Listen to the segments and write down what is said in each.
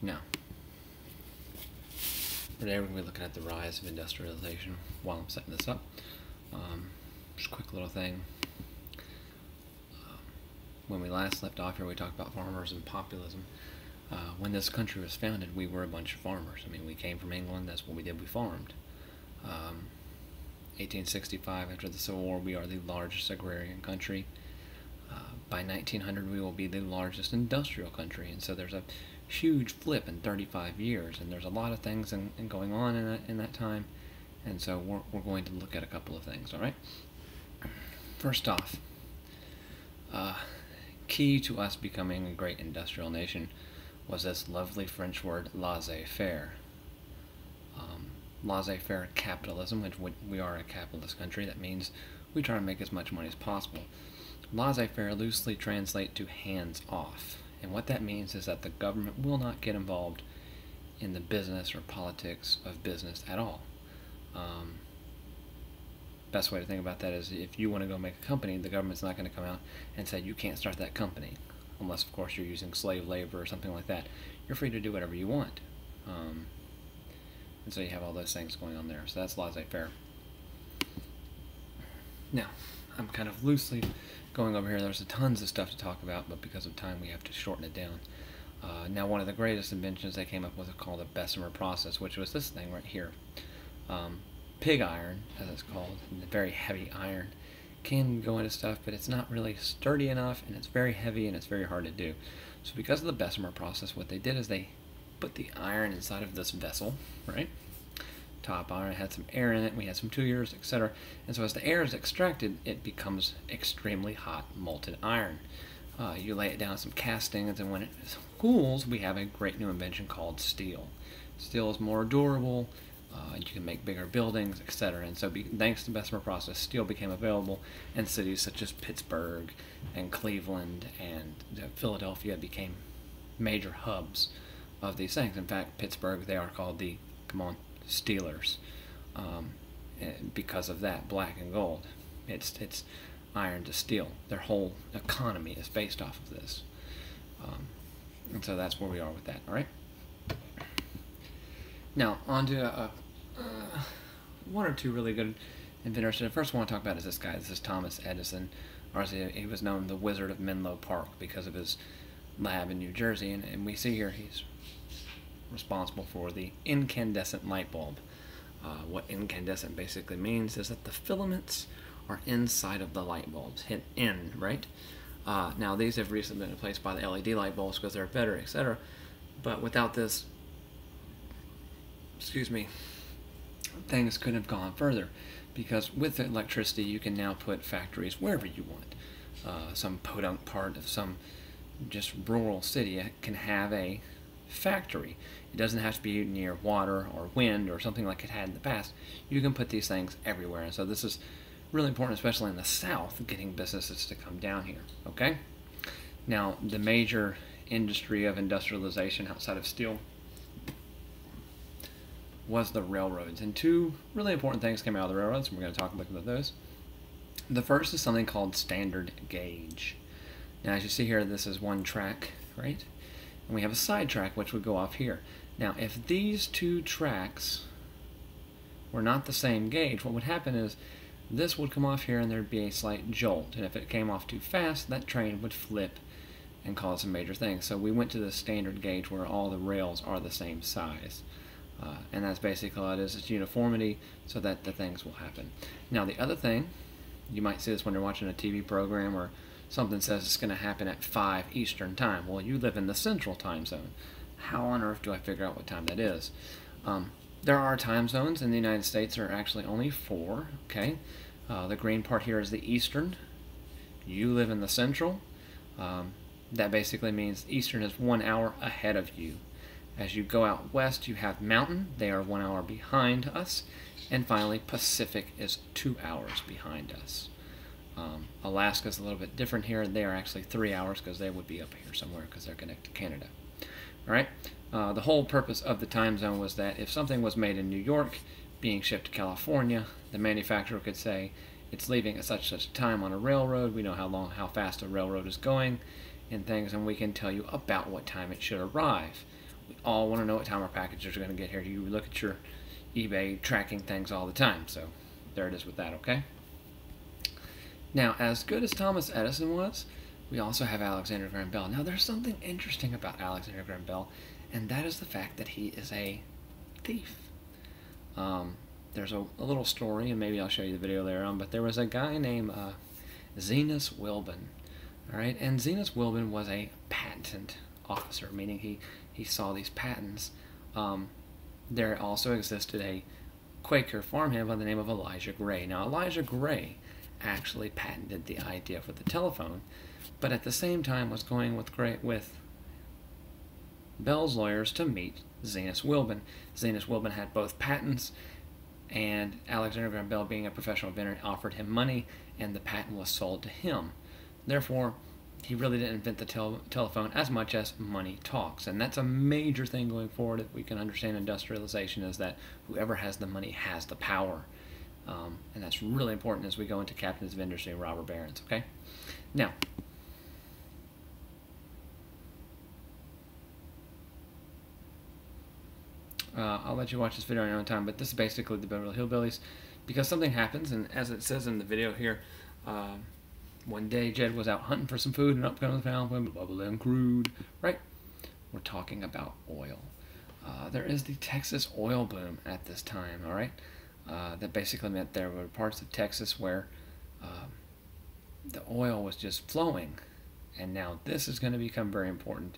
Now, today we're going to be looking at the rise of industrialization while I'm setting this up. Just a quick little thing. When we last left off here, we talked about farmers and populism. When this country was founded, we were a bunch of farmers. I mean, we came from England. That's what we did. We farmed. 1865, after the Civil War, we are the largest agrarian country. By 1900, we will be the largest industrial country. And so there's a huge flip in 35 years, and there's a lot of things going on in that time. And so we're going to look at a couple of things, all right? First off, key to us becoming a great industrial nation was this lovely French word, laissez-faire. Laissez-faire capitalism, which we are a capitalist country. That means we try to make as much money as possible. Laissez-faire loosely translates to hands-off. And what that means is that the government will not get involved in the business or politics of business at all. Best way to think about that is if you want to go make a company, the government's not going to come out and say you can't start that company. Unless, of course, you're using slave labor or something like that. You're free to do whatever you want. And so you have all those things going on there. So that's laissez-faire. Now, I'm kind of loosely going over here. There's tons of stuff to talk about, but because of time, we have to shorten it down. Now, one of the greatest inventions they came up with is called the Bessemer process, which was this thing right here. Pig iron, as it's called, very heavy iron, can go into stuff, but it's not really sturdy enough, and it's very heavy, and it's very hard to do. So because of the Bessemer process, what they did is they put the iron inside of this vessel, right? Top iron had some air in it, we had some tuyers, etc. And so as the air is extracted, it becomes extremely hot molten iron. You lay it down some castings, and when it cools, we have a great new invention called steel. Steel is more durable, you can make bigger buildings, etc. And so thanks to the Bessemer process, steel became available, and cities such as Pittsburgh and Cleveland and Philadelphia became major hubs of these things. In fact, Pittsburgh, they are called the, Steelers, because of that, black and gold. It's iron to steel. Their whole economy is based off of this. And so that's where we are with that, all right? Now, on to one or two really good inventors. The first one I want to talk about is this guy. This is Thomas Edison. Or as he was known, the Wizard of Menlo Park, because of his lab in New Jersey. And we see here he's responsible for the incandescent light bulb. What incandescent basically means is that the filaments are inside of the light bulbs, hit in, right? Now, these have recently been replaced by the LED light bulbs because they're better, etc. But without this, things couldn't have gone further, because with electricity you can now put factories wherever you want. Some podunk part of some just rural city can have a factory. It doesn't have to be near water or wind or something like it had in the past. You can put these things everywhere, and so this is really important, especially in the South, getting businesses to come down here. Okay? Now, the major industry of industrialization outside of steel was the railroads, and two really important things came out of the railroads, and we're going to talk about those. The first is something called standard gauge. Now, as you see here, this is one track, right? And we have a side track which would go off here. Now, if these two tracks were not the same gauge, what would happen is this would come off here and there'd be a slight jolt, and if it came off too fast, that train would flip and cause some major things. So we went to the standard gauge where all the rails are the same size. And that's basically all it is. It's uniformity so that the things will happen. Now, the other thing, you might see this when you're watching a TV program or something says it's going to happen at 5 Eastern time. Well, you live in the Central time zone. How on earth do I figure out what time that is? There are time zones in the United States. There are actually only 4, okay? The green part here is the Eastern. You live in the Central. That basically means Eastern is 1 hour ahead of you. As you go out west, you have Mountain. They are 1 hour behind us. And finally, Pacific is 2 hours behind us. Alaska's a little bit different here. They are actually 3 hours because they would be up here somewhere because they're connected to Canada. All right. The whole purpose of the time zone was that if something was made in New York being shipped to California, the manufacturer could say it's leaving at such a time on a railroad. We know how fast a railroad is going and things, and we can tell you about what time it should arrive. We all want to know what time our packages are going to get here. You look at your eBay tracking things all the time. So there it is with that, okay? Now, as good as Thomas Edison was, we also have Alexander Graham Bell. Now, there's something interesting about Alexander Graham Bell, and that is the fact that he is a thief. There's a little story, and maybe I'll show you the video later on, but there was a guy named Zenas Wilbon. All right, and Zenas Wilbon was a patent officer, meaning he saw these patents. There also existed a Quaker farmhand by the name of Elijah Gray. Now, Elijah Gray actually patented the idea for the telephone, but at the same time was going with Bell's lawyers to meet Zenas Wilbon. Zenas Wilbon had both patents, and Alexander Graham Bell, being a professional inventor, offered him money, and the patent was sold to him. Therefore, he really didn't invent the telephone as much as money talks. And that's a major thing going forward if we can understand industrialization, is that whoever has the money has the power. And that's really important as we go into Captains of Industry and robber barons, okay? Now, I'll let you watch this video on your own time, but this is basically the Beverly Hillbillies, because something happens, and as it says in the video here, one day Jed was out hunting for some food, and up comes the fountain, bubbly and crude, right? We're talking about oil. There is the Texas oil boom at this time, all right? That basically meant there were parts of Texas where the oil was just flowing, and now this is going to become very important,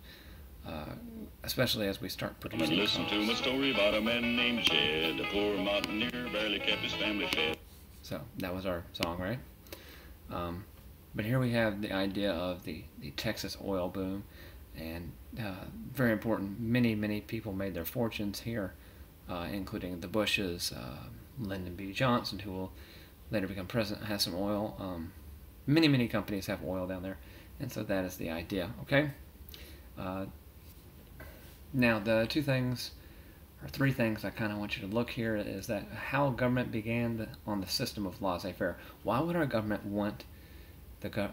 especially as we start producing. Listen to my story about a man named Jed, a poor mountaineer, barely kept his family fed. So that was our song, right? But here we have the idea of the Texas oil boom, and very important. Many people made their fortunes here, including the Bushes, Lyndon B. Johnson, who will later become president, has some oil. Many companies have oil down there, and so that is the idea, okay? Now, the two things, or three things I kind of want you to look here, is that how government began on the system of laissez-faire. Why would our government want the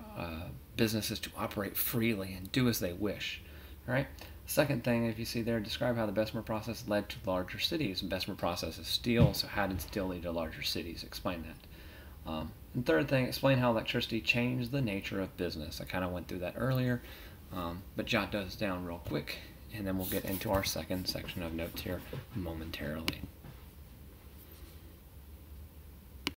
businesses to operate freely and do as they wish? All right. Second thing, if you see there, describe how the Bessemer process led to larger cities. Bessemer process is steel, so how did steel lead to larger cities? Explain that. And third thing, explain how electricity changed the nature of business. I kind of went through that earlier, but jot those down real quick, and then we'll get into our second section of notes here momentarily.